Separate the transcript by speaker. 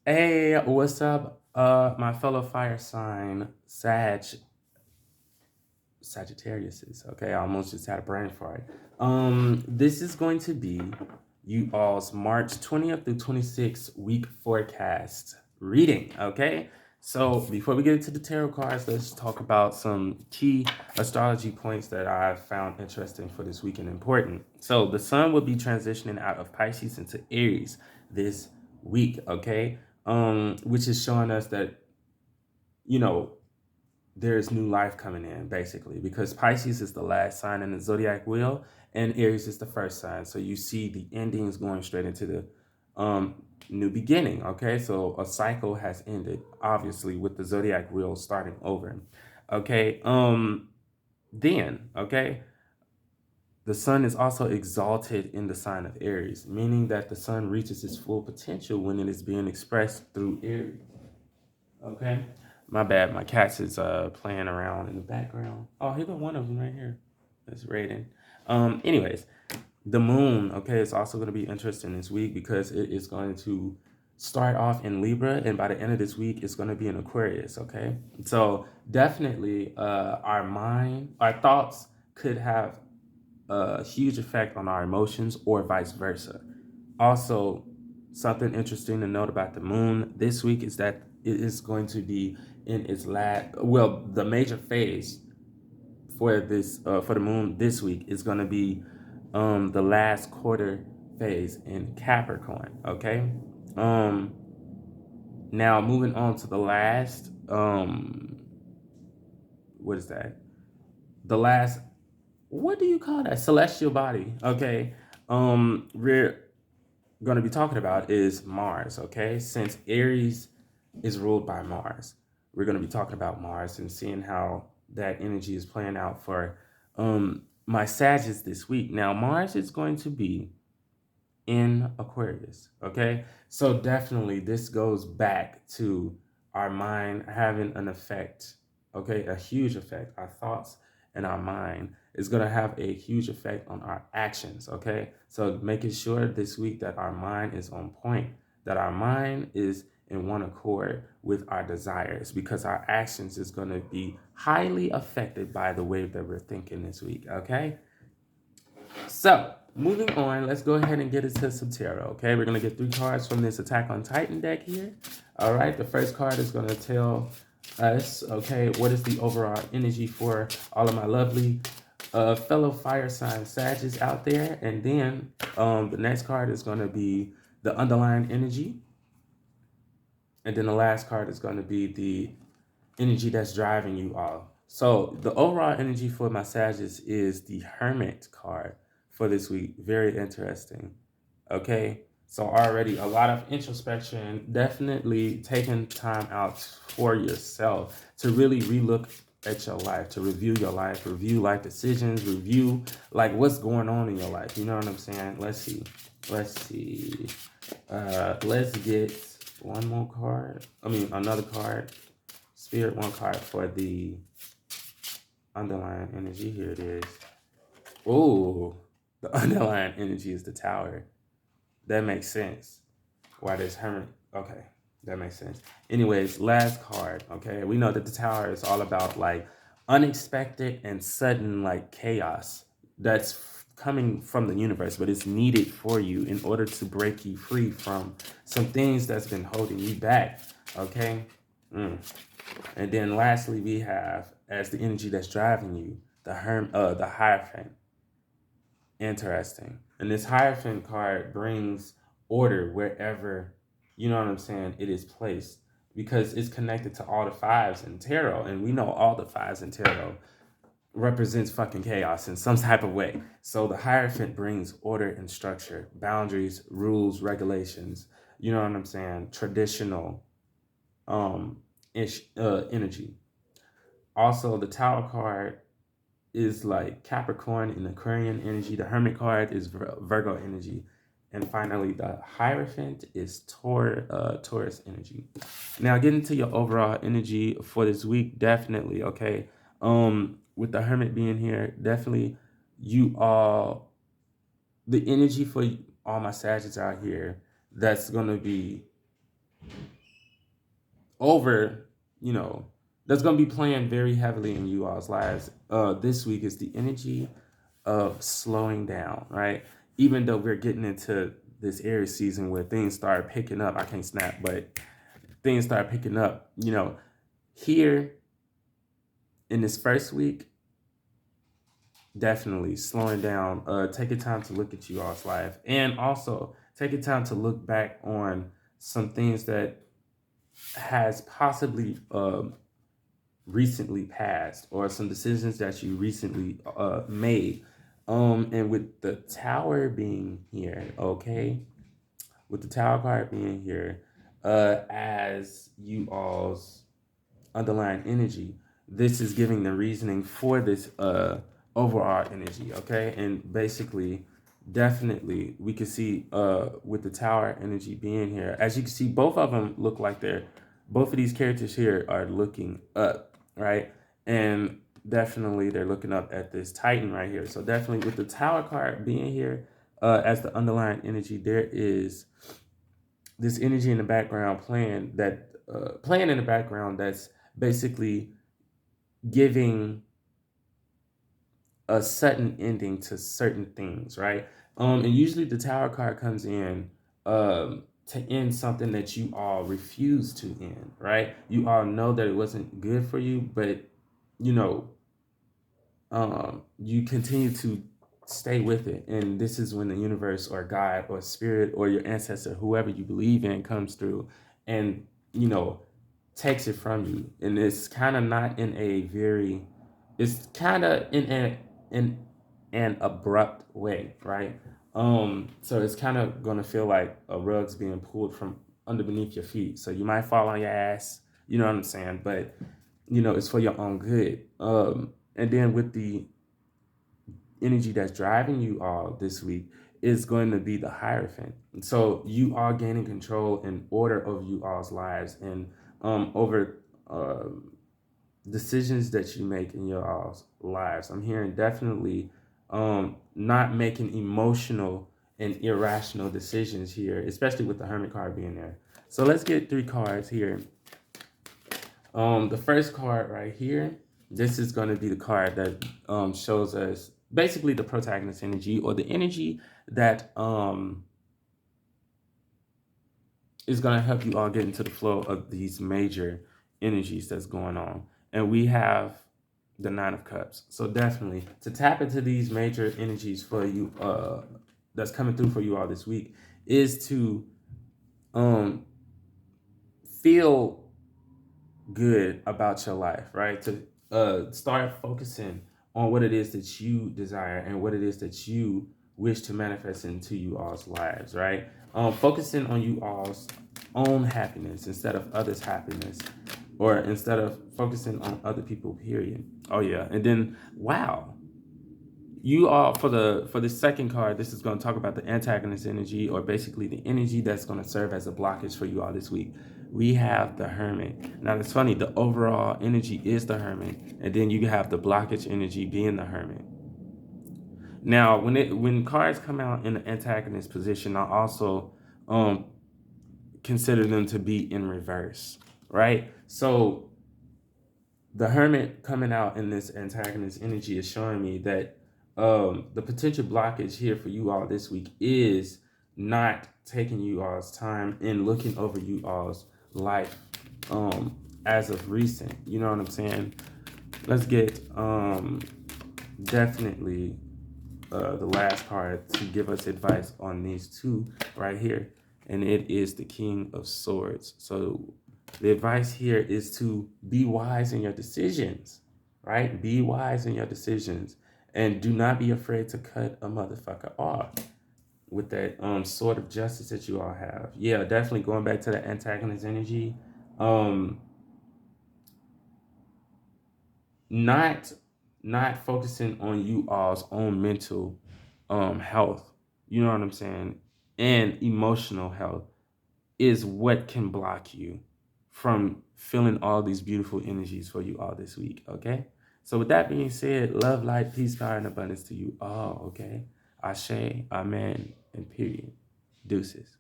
Speaker 1: Hey, what's up? My fellow fire sign, Sagittarius. Okay, I almost just had a brain fart. This is going to be you all's March 20th through 26th week forecast reading. Okay, so before we get into the tarot cards, let's talk about some key astrology points that I found interesting for this week and important. So the sun will be transitioning out of Pisces into Aries this week. Okay, which is showing us that you know there's new life coming in, basically, because Pisces is the last sign in the zodiac wheel and Aries is the first sign. So you see the endings going straight into the new beginning. Okay, so a cycle has ended, obviously, with the zodiac wheel starting over. Okay, okay, the sun is also exalted in the sign of Aries, meaning that the sun reaches its full potential when it is being expressed through Aries. Okay. My bad. My cats is playing around in the background. Oh, here go one of them right here. That's Raiden. Anyways, the moon, okay, is also going to be interesting this week because it is going to start off in Libra, and by the end of this week, it's going to be in Aquarius, okay? So definitely our thoughts could have a huge effect on our emotions or vice versa. Also, something interesting to note about the moon this week is that it is going to be in its the major phase for this for the moon this week is going to be the last quarter phase in Capricorn. Okay. Um, Now moving on to the last what is that? The last, what do you call that? Celestial body. Okay. We're going to be talking about is Mars. Okay, since Aries is ruled by Mars, we're going to be talking about Mars and seeing how that energy is playing out for my Sagittarius this week. Now Mars is going to be in Aquarius. Okay, so definitely this goes back to our mind having an effect. Okay, a huge effect. Our thoughts and our mind is going to have a huge effect on our actions. Okay, so making sure this week that our mind is on point, that our mind is in one accord with our desires, because our actions is going to be highly affected by the way that we're thinking this week. Okay, so, moving on, let's go ahead and get into some tarot, okay? We're going to get 3 cards from this Attack on Titan deck here. All right, the first card is going to tell us, okay, what is the overall energy for all of my lovely fellow fire sign Sagittarius out there. And then the next card is going to be the underlying energy. And then the last card is going to be the energy that's driving you all. So the overall energy for my Sagittarius is the Hermit card for this week. Very interesting. Okay. So already a lot of introspection, definitely taking time out for yourself to really relook at your life, to review your life, review life decisions, review like what's going on in your life. You know what I'm saying? Let's see. Let's see. Let's get one more card. I mean, another card. Spirit, one card for the underlying energy. Here it is. Oh, the underlying energy is the Tower. That makes sense. Why there's Hermit. Okay, that makes sense. Anyways, last card. Okay, we know that the Tower is all about like unexpected and sudden like chaos that's coming from the universe, but it's needed for you in order to break you free from some things that's been holding you back. Okay. And then lastly, we have as the energy that's driving you, the Hierophant. Interesting. And this Hierophant card brings order wherever, you know what I'm saying, it is placed, because it's connected to all the fives in tarot, and we know all the fives in tarot represents fucking chaos in some type of way. So the Hierophant brings order and structure, boundaries, rules, regulations, you know what I'm saying, traditional um energy. Also, the Tower card is like Capricorn and Aquarian energy. The Hermit card is Virgo energy. And finally, the Hierophant is Taurus energy. Now, getting to your overall energy for this week, definitely, okay? With the Hermit being here, definitely you all, the energy for all my Sagittarius out here, that's going to be over, you know, that's going to be playing very heavily in you all's lives. This week is the energy of slowing down, right? Even though we're getting into this Aries season where things start picking up, I can't snap, but things start picking up, you know, here in this first week, definitely slowing down. Take your time to look at you all's life, and also take your time to look back on some things that has possibly recently passed, or some decisions that you recently made. And with the Tower being here, okay, with the Tower card being here, as you all's underlying energy, this is giving the reasoning for this overall energy, okay? And basically, definitely, we can see with the Tower energy being here, as you can see, both of them look like both of these characters here are looking up, right? And definitely they're looking up at this Titan right here. So definitely with the Tower card being here as the underlying energy, there is this energy in the background playing in the background that's basically giving a sudden ending to certain things, right? And usually the Tower card comes in to end something that you all refuse to end, right? You all know that it wasn't good for you, but you know, you continue to stay with it. And this is when the universe or God or spirit or your ancestor, whoever you believe in, comes through and, you know, takes it from you. And it's kind of not in a very, it's kind of in an abrupt way, right? So it's kind of gonna feel like a rug's being pulled from under beneath your feet. So you might fall on your ass, you know what I'm saying? But you know, it's for your own good. And then with the energy that's driving you all this week is going to be the Hierophant. So you are gaining control and order of you all's lives, and over decisions that you make in your all's lives. I'm hearing definitely not making emotional and irrational decisions here, especially with the Hermit card being there. So let's get 3 cards here. The first card right here, this is going to be the card that shows us basically the protagonist energy, or the energy that is going to help you all get into the flow of these major energies that's going on. And we have the 9 of Cups. So definitely to tap into these major energies for you, that's coming through for you all this week, is to feel good about your life, right? To start focusing on what it is that you desire and what it is that you wish to manifest into you all's lives, right? Focusing on you all's own happiness instead of others' happiness, or instead of focusing on other people, period. Oh yeah. And then wow, you all, for the second card, this is going to talk about the antagonist energy, or basically the energy that's going to serve as a blockage for you all this week. We have the Hermit. Now it's funny, the overall energy is the Hermit, and then you have the blockage energy being the Hermit. Now when cards come out in the antagonist position, I also consider them to be in reverse, right? So the Hermit coming out in this antagonist energy is showing me that the potential blockage here for you all this week is not taking you all's time and looking over you all's life as of recent. You know what I'm saying? Let's get definitely the last card to give us advice on these 2 right here. And it is the King of Swords. So the advice here is to be wise in your decisions, right? Be wise in your decisions, and do not be afraid to cut a motherfucker off with that sword of justice that you all have. Yeah, definitely going back to the antagonist energy. Not focusing on you all's own mental health. You know what I'm saying? And emotional health is what can block you from feeling all these beautiful energies for you all this week, okay? So with that being said, love, light, peace, power, and abundance to you all, okay? Ashe, amen, and period. Deuces.